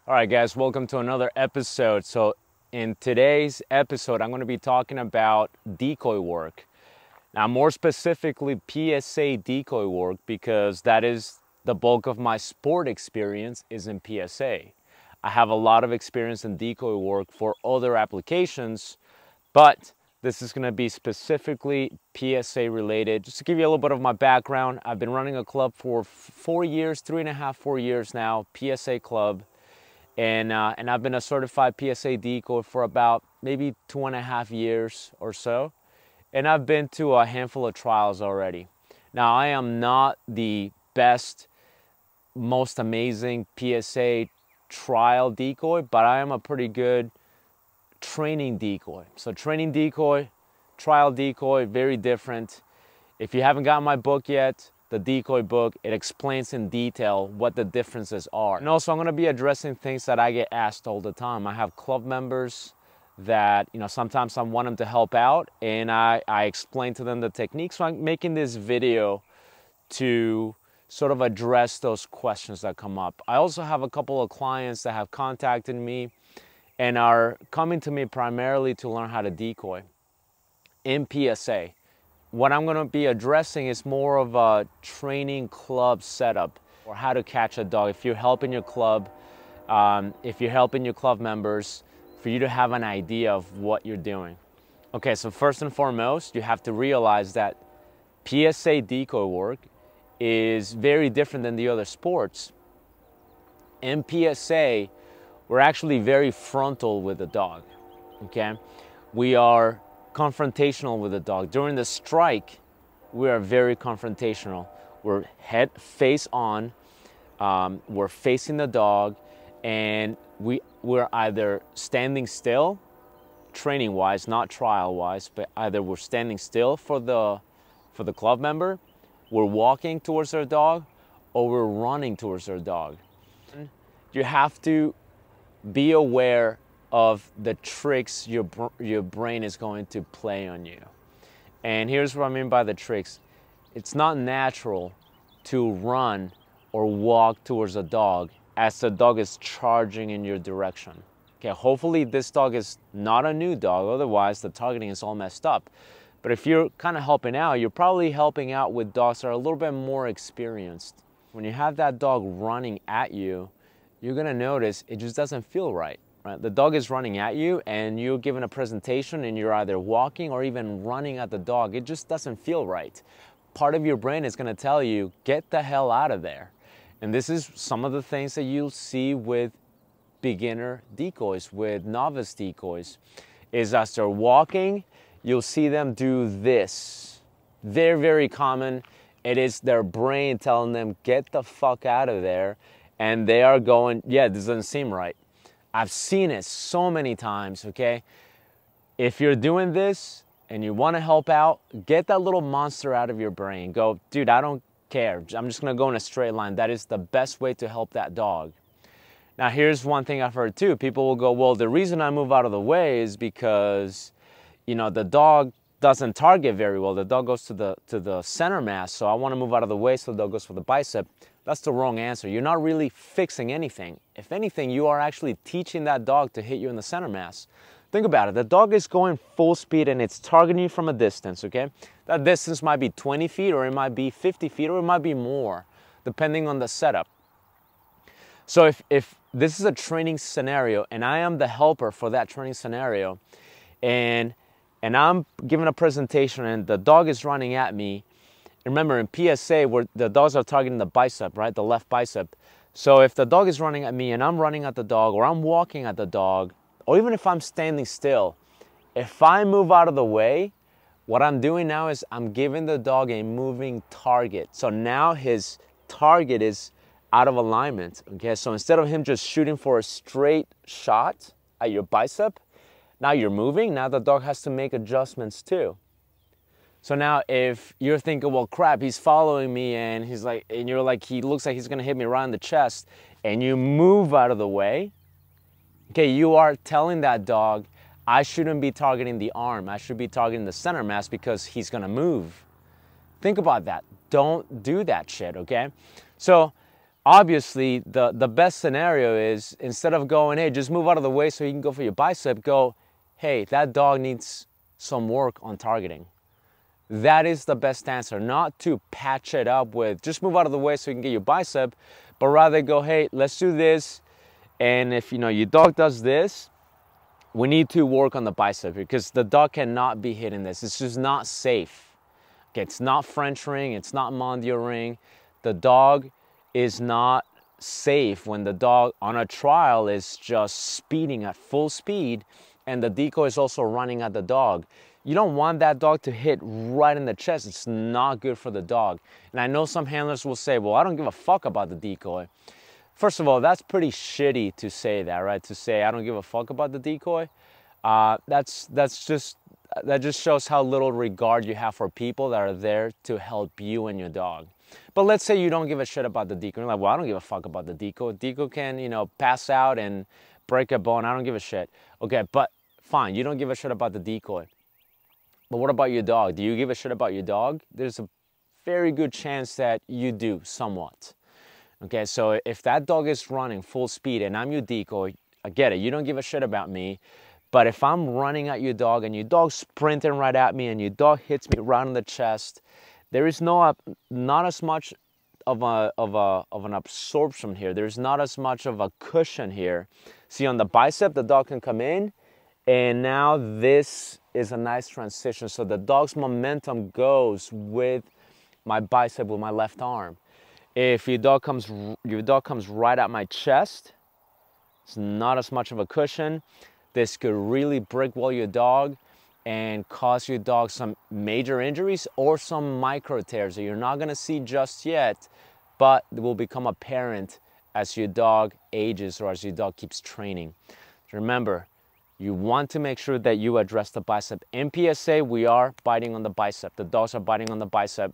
All right, guys, welcome to another episode. So in today's episode, I'm going to be talking about decoy work. Now, more specifically, PSA decoy work, because that is the bulk of my sport experience is in PSA. I have a lot of experience in decoy work for other applications, but this is going to be specifically PSA related. Just to give you a little bit of my background, I've been running a club for 4 years, 3.5, 4 years now, PSA club. And I've been a certified PSA decoy for about maybe 2.5 years or so. And I've been to a handful of trials already. Now, I am not the best, most amazing PSA trial decoy, but I am a pretty good training decoy. So training decoy, trial decoy, very different. If you haven't got my book yet, the Decoy book, it explains in detail what the differences are. And also I'm going to be addressing things that I get asked all the time. I have club members that, sometimes I want them to help out and I explain to them the techniques. So I'm making this video to sort of address those questions that come up. I also have a couple of clients that have contacted me and are coming to me primarily to learn how to decoy in PSA. What I'm going to be addressing is more of a training club setup, or how to catch a dog. If you're helping your club, if you're helping your club members, for you to have an idea of what you're doing. Okay, so first and foremost, you have to realize that PSA decoy work is very different than the other sports. In PSA, we're actually very frontal with the dog, okay? We are confrontational with the dog. During the strike, we are very confrontational. We're head face on, we're facing the dog, and we're either standing still, training wise, not trial wise, but either we're standing still for the club member, we're walking towards our dog, or we're running towards our dog. You have to be aware of the tricks your brain is going to play on you. And here's what I mean by the tricks. It's not natural to run or walk towards a dog as the dog is charging in your direction. Okay, hopefully this dog is not a new dog, otherwise the targeting is all messed up. But if you're kind of helping out, you're probably helping out with dogs that are a little bit more experienced. When you have that dog running at you, you're gonna notice it just doesn't feel right. Right? The dog is running at you and you're giving a presentation and you're either walking or even running at the dog. It just doesn't feel right. Part of your brain is going to tell you, get the hell out of there. And this is some of the things that you'll see with beginner decoys, with novice decoys, is as they're walking, you'll see them do this. Very, very common. It is their brain telling them, get the fuck out of there. And they are going, yeah, this doesn't seem right. I've seen it so many times, okay? If you're doing this and you want to help out, get that little monster out of your brain. Go, dude, I don't care. I'm just going to go in a straight line. That is the best way to help that dog. Now, here's one thing I've heard too. People will go, well, the reason I move out of the way is because, the dog doesn't target very well. The dog goes to the center mass, so I want to move out of the way so the dog goes for the bicep. That's the wrong answer. You're not really fixing anything. If anything, you are actually teaching that dog to hit you in the center mass. Think about it. The dog is going full speed and it's targeting you from a distance, okay? That distance might be 20 feet or it might be 50 feet or it might be more, depending on the setup. So if this is a training scenario and I am the helper for that training scenario and I'm giving a presentation and the dog is running at me, remember in PSA where the dogs are targeting the bicep, right? The left bicep. So if the dog is running at me and I'm running at the dog or I'm walking at the dog, or even if I'm standing still, if I move out of the way, what I'm doing now is I'm giving the dog a moving target. So now his target is out of alignment, okay? So instead of him just shooting for a straight shot at your bicep, now you're moving, now the dog has to make adjustments too. So now if you're thinking, well, crap, he's following me and you're like, he looks like he's gonna hit me right in the chest, and you move out of the way, okay, you are telling that dog, I shouldn't be targeting the arm, I should be targeting the center mass because he's gonna move. Think about that. Don't do that shit, okay? So obviously the best scenario is, instead of going, hey, just move out of the way so you can go for your bicep, go, hey, that dog needs some work on targeting. That is the best answer, not to patch it up with just move out of the way so you can get your bicep, but rather go, hey, let's do this. And if your dog does this, we need to work on the bicep because the dog cannot be hitting this. It's just not safe. Okay, it's not French ring, it's not Mondio ring. The dog is not safe when the dog on a trial is just speeding at full speed and the decoy is also running at the dog. You don't want that dog to hit right in the chest. It's not good for the dog. And I know some handlers will say, well, I don't give a fuck about the decoy. First of all, that's pretty shitty to say that, right? To say, I don't give a fuck about the decoy. That just shows how little regard you have for people that are there to help you and your dog. But let's say you don't give a shit about the decoy. You're like, well, I don't give a fuck about the decoy. Decoy can, pass out and break a bone. I don't give a shit. Okay, but fine, you don't give a shit about the decoy. But what about your dog? Do you give a shit about your dog? There's a very good chance that you do, somewhat. Okay, so if that dog is running full speed and I'm your decoy, I get it, you don't give a shit about me. But if I'm running at your dog and your dog's sprinting right at me and your dog hits me right in the chest, there is not as much of an absorption here. There's not as much of a cushion here. See, on the bicep, the dog can come in, and now this is a nice transition. So the dog's momentum goes with my bicep, with my left arm. If your dog comes right at my chest, it's not as much of a cushion. This could really brick wall your dog and cause your dog some major injuries or some micro tears that you're not gonna see just yet, but will become apparent as your dog ages or as your dog keeps training. Remember, you want to make sure that you address the bicep. In PSA, we are biting on the bicep. The dogs are biting on the bicep,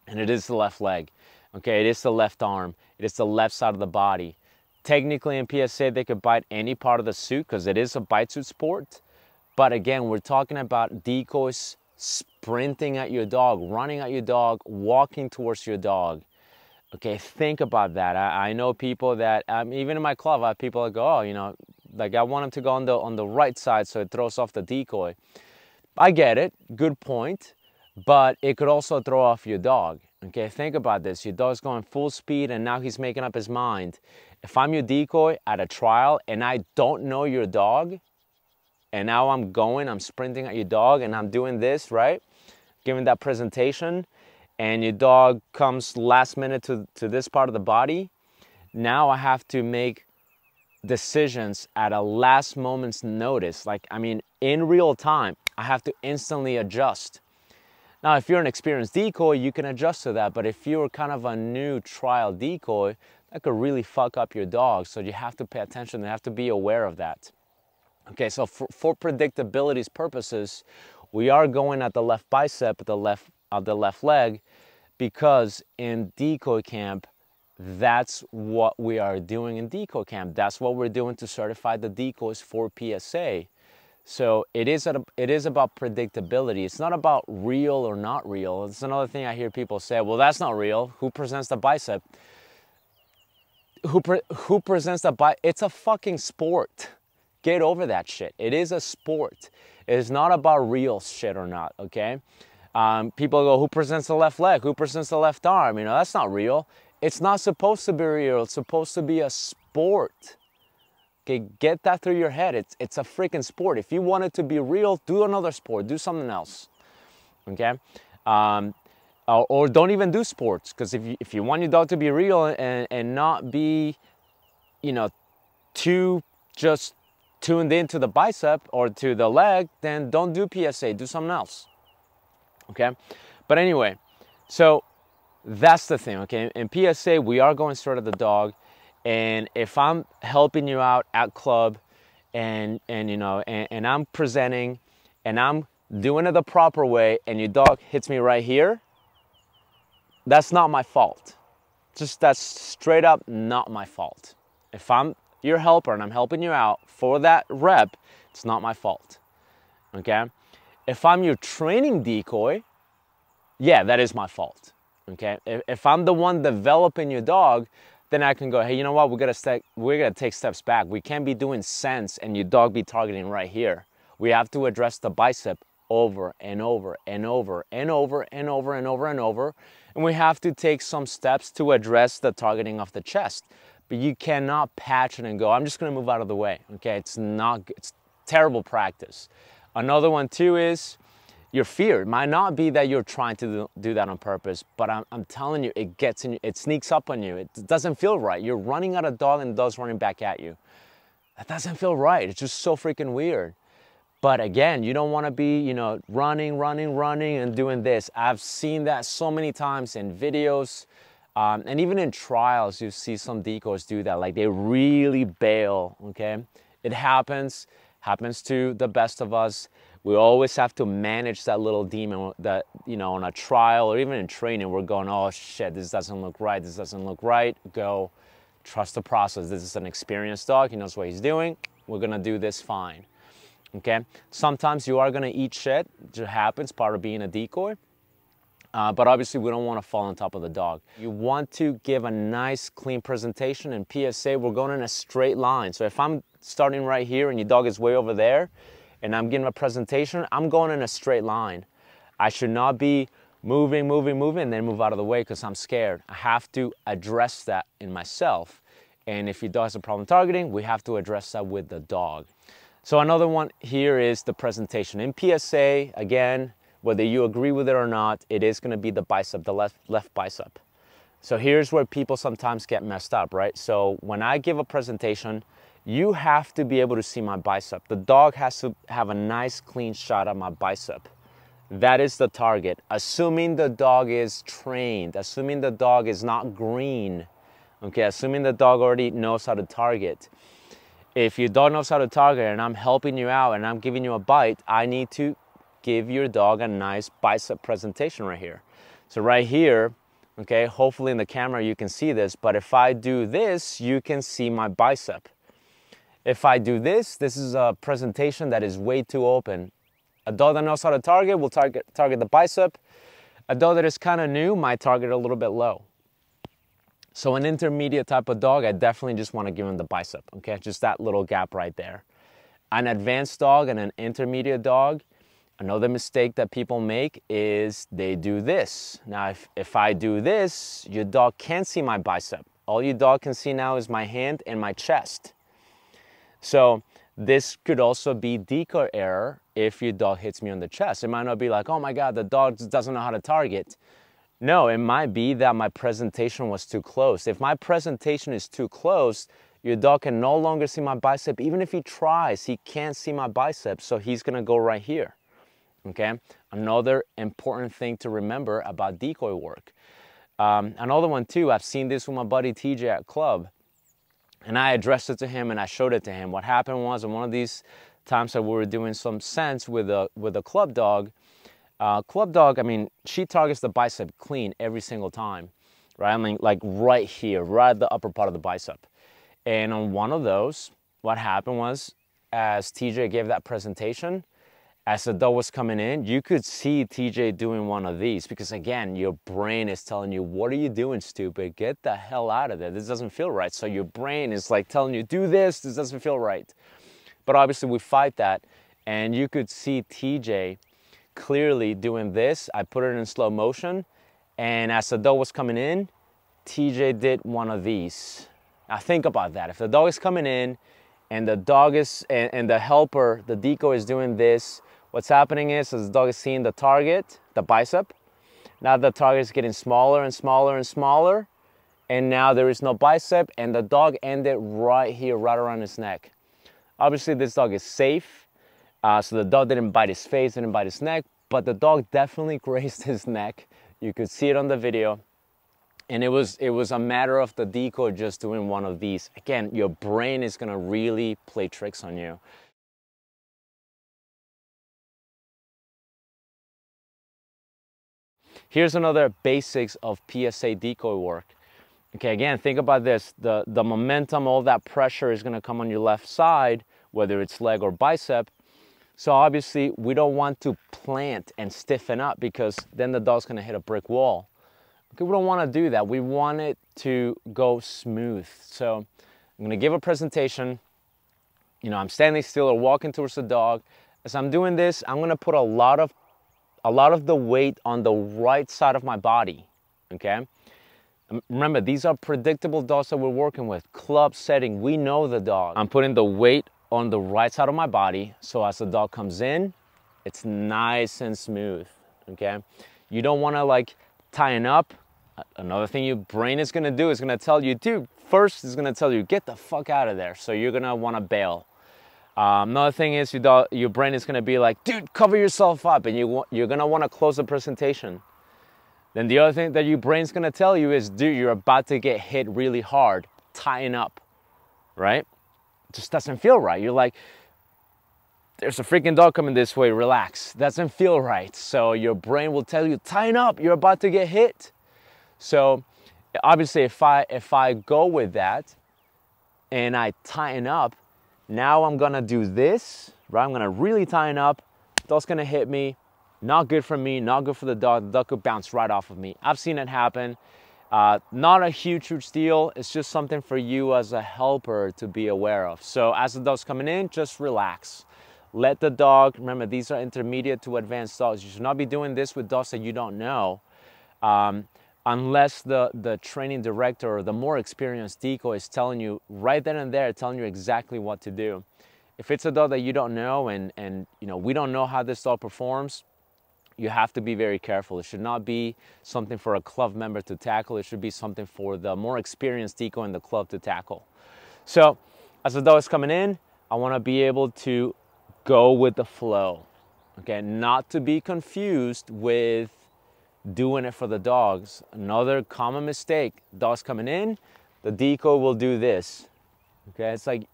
and it is the left leg. Okay, it is the left arm. It is the left side of the body. Technically in PSA, they could bite any part of the suit because it is a bite suit sport. But again, we're talking about decoys sprinting at your dog, running at your dog, walking towards your dog. Okay, think about that. I know people that, even in my club, I have people that go, oh, like I want him to go on the right side so it throws off the decoy. I get it, good point, but it could also throw off your dog. Okay, think about this. Your dog's going full speed and now he's making up his mind. If I'm your decoy at a trial and I don't know your dog, and now I'm sprinting at your dog and I'm doing this, right? Giving that presentation, and your dog comes last minute to this part of the body, now I have to make decisions at a last moment's notice. In real time, I have to instantly adjust. Now, if you're an experienced decoy, you can adjust to that. But if you're kind of a new trial decoy, that could really fuck up your dog. So you have to pay attention. You have to be aware of that. Okay, so for predictability's purposes, we are going at the left bicep, the left leg, because in decoy camp, that's what we are doing in decoy camp. That's what we're doing to certify the decoys for PSA. So it is about predictability. It's not about real or not real. It's another thing I hear people say, well, that's not real. Who presents the bicep? Who presents the bicep? It's a fucking sport. Get over that shit. It is a sport. It is not about real shit or not, okay? People go, who presents the left leg? Who presents the left arm? That's not real. It's not supposed to be real. It's supposed to be a sport. Okay, get that through your head. It's a freaking sport. If you want it to be real, do another sport. Do something else, okay? Or don't even do sports, because if you want your dog to be real and not be, too just tuned into the bicep or to the leg, then don't do PSA, do something else, okay? But anyway, so that's the thing, okay? In PSA, we are going straight at the dog, and if I'm helping you out at club and I'm presenting and I'm doing it the proper way and your dog hits me right here, that's not my fault. That's straight up not my fault. If I'm your helper and I'm helping you out for that rep, it's not my fault, okay? If I'm your training decoy, yeah, that is my fault, okay? If I'm the one developing your dog, then I can go, hey, you know what, we're gonna take steps back. We can't be doing sense and your dog be targeting right here. We have to address the bicep over and over and over and over and over and over and over. And we have to take some steps to address the targeting of the chest. But you cannot patch it and go, I'm just gonna move out of the way, okay? It's terrible practice. Another one too is your fear. It might not be that you're trying to do that on purpose, but I'm telling you, it gets in you, it sneaks up on you. It doesn't feel right. You're running at a dog and the dog's running back at you. That doesn't feel right. It's just so freaking weird. But again, you don't want to be, you know, running and doing this. I've seen that so many times in videos, and even in trials, you see some decoys do that. Like they really bail, okay? It happens to the best of us. We always have to manage that little demon that, you know, on a trial or even in training, we're going, oh shit, this doesn't look right, this doesn't look right. Go, trust the process. This is an experienced dog, he knows what he's doing. We're gonna do this fine. Okay, sometimes you are gonna eat shit. It happens, part of being a decoy. But obviously we don't wanna fall on top of the dog. You want to give a nice clean presentation. In PSA, we're going in a straight line. So if I'm starting right here and your dog is way over there and I'm giving a presentation, I'm going in a straight line. I should not be moving, and then move out of the way because I'm scared. I have to address that in myself. And if your dog has a problem targeting, we have to address that with the dog. So another one here is the presentation. In PSA, again, whether you agree with it or not, it is gonna be the bicep, the left bicep. So here's where people sometimes get messed up, right? So when I give a presentation, you have to be able to see my bicep. The dog has to have a nice clean shot of my bicep. That is the target. Assuming the dog is trained, assuming the dog is not green, okay? Assuming the dog already knows how to target. If your dog knows how to target and I'm helping you out and I'm giving you a bite, I need to give your dog a nice bicep presentation right here. So right here, okay, hopefully in the camera you can see this, but if I do this, you can see my bicep. If I do this, this is a presentation that is way too open. A dog that knows how to target will target the bicep. A dog that is kind of new might target a little bit low. So an intermediate type of dog, I definitely just want to give him the bicep, okay? Just that little gap right there. An advanced dog and an intermediate dog, another mistake that people make is they do this. Now, if I do this, your dog can't see my bicep. All your dog can see now is my hand and my chest. So this could also be decoy error if your dog hits me on the chest. It might not be like, oh my God, the dog just doesn't know how to target. No, it might be that my presentation was too close. If my presentation is too close, your dog can no longer see my bicep. Even if he tries, he can't see my bicep, so he's gonna go right here, okay? Another important thing to remember about decoy work. Another one too, I've seen this with my buddy TJ at club, and I addressed it to him and I showed it to him. What happened was, in one of these times that we were doing some sense with a club dog, I mean, she targets the bicep clean every single time, right? I mean, like right here, right at the upper part of the bicep. And on one of those, what happened was, as TJ gave that presentation, as the dog was coming in, you could see TJ doing one of these because, again, your brain is telling you, what are you doing, stupid? Get the hell out of there. This doesn't feel right. So your brain is like telling you, do this. This doesn't feel right. But obviously we fight that, and you could see TJ clearly doing this. I put it in slow motion, and as the dog was coming in, TJ did one of these. Now think about that. If the dog is coming in and the dog is, and the helper, the decoy is doing this, what's happening is the dog is seeing the target, the bicep. Now the target is getting smaller and smaller and smaller, and now there is no bicep, and the dog ended right here, right around his neck. Obviously this dog is safe. So the dog didn't bite his face, didn't bite his neck, but the dog definitely grazed his neck. You could see it on the video. And it was a matter of the decoy just doing one of these. Again, your brain is gonna really play tricks on you. Here's another basics of PSA decoy work. Okay, again, think about this. The momentum, all that pressure is gonna come on your left side, whether it's leg or bicep. So obviously we don't want to plant and stiffen up because then the dog's gonna hit a brick wall. Okay, we don't want to do that. We want it to go smooth. So I'm going to give a presentation. You know, I'm standing still or walking towards the dog. As I'm doing this, I'm going to put a lot of the weight on the right side of my body. Okay? Remember, these are predictable dogs that we're working with. Club setting, we know the dog. I'm putting the weight on the right side of my body, so as the dog comes in, it's nice and smooth, okay? You don't wanna like tighten up. Another thing your brain is gonna do is gonna tell you, dude, first it's gonna tell you, get the fuck out of there. So you're gonna wanna bail. Another thing is your brain is gonna be like, dude, cover yourself up, and you're gonna wanna close the presentation. Then the other thing that your brain's gonna tell you is, dude, you're about to get hit really hard, tighten up, right? It just doesn't feel right. You're like, there's a freaking dog coming this way, relax. Doesn't feel right. So your brain will tell you, tighten up, you're about to get hit. So obviously if I go with that and I tighten up, now I'm gonna do this, right? I'm gonna really tighten up, dog's gonna hit me. Not good for me, not good for the dog could bounce right off of me. I've seen it happen. Not a huge deal. It's just something for you as a helper to be aware of. So as the dog's coming in, just relax. Let the dog, remember these are intermediate to advanced dogs. You should not be doing this with dogs that you don't know unless the training director or the more experienced decoy is telling you right then and there, telling you exactly what to do. If it's a dog that you don't know and you know, we don't know how this dog performs, you have to be very careful. It should not be something for a club member to tackle. It should be something for the more experienced decoy in the club to tackle. So as the dog is coming in, I want to be able to go with the flow, okay? Not to be confused with doing it for the dogs. Another common mistake, dog's coming in, the decoy will do this, okay? It's like,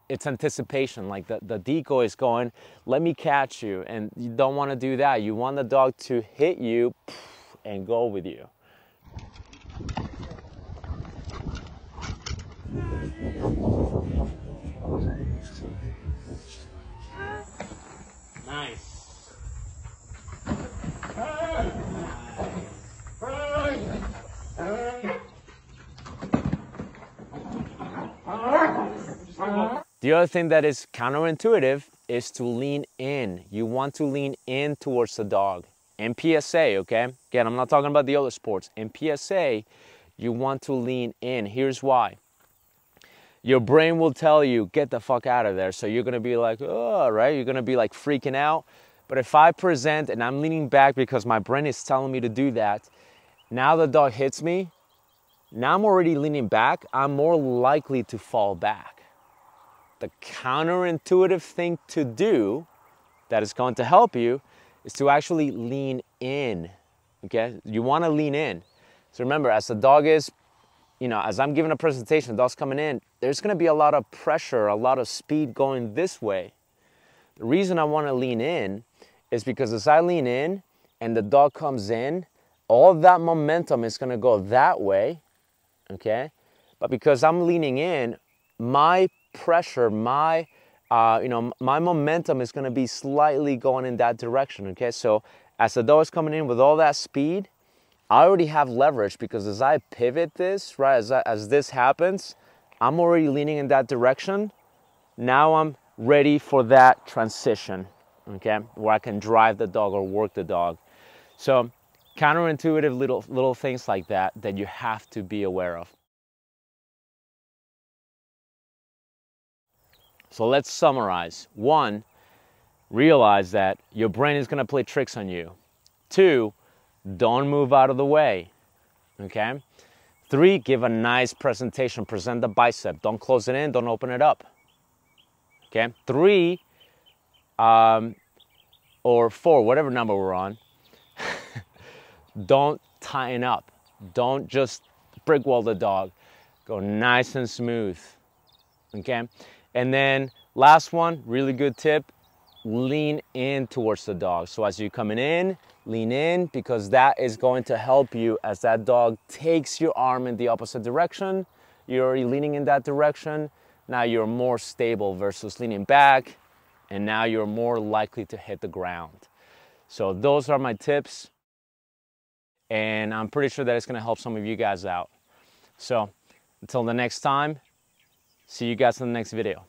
it's anticipation, like the decoy is going, let me catch you, and you don't want to do that. You want the dog to hit you and go with you. Nice. The other thing that is counterintuitive is to lean in. You want to lean in towards the dog. In PSA, okay? Again, I'm not talking about the other sports. In PSA, you want to lean in. Here's why. Your brain will tell you, get the fuck out of there. So you're gonna be like, oh, right? You're gonna be like freaking out. But if I present and I'm leaning back because my brain is telling me to do that, now the dog hits me, now I'm already leaning back, I'm more likely to fall back. The counterintuitive thing to do that is going to help you is to actually lean in, okay? You wanna lean in. So remember, as the dog is, you know, as I'm giving a presentation, the dog's coming in, there's gonna be a lot of pressure, a lot of speed going this way. The reason I wanna lean in is because as I lean in and the dog comes in, all that momentum is gonna go that way, okay? But because I'm leaning in, my pressure, my momentum is going to be slightly going in that direction, okay? So as the dog is coming in with all that speed, I already have leverage because as I pivot this, right, as this happens, I'm already leaning in that direction. Now I'm ready for that transition, okay, where I can drive the dog or work the dog. So counterintuitive little things like that you have to be aware of. So let's summarize. 1, realize that your brain is going to play tricks on you. 2, don't move out of the way, okay? 3, give a nice presentation. Present the bicep. Don't close it in, don't open it up, okay? 3, or 4, whatever number we're on, don't tighten up. Don't just brick wall the dog. Go nice and smooth, okay? And then last one, really good tip, lean in towards the dog. So as you're coming in, lean in, because that is going to help you as that dog takes your arm in the opposite direction. You're already leaning in that direction. Now you're more stable versus leaning back, and now you're more likely to hit the ground. So those are my tips. and I'm pretty sure that it's gonna help some of you guys out. So until the next time, see you guys in the next video.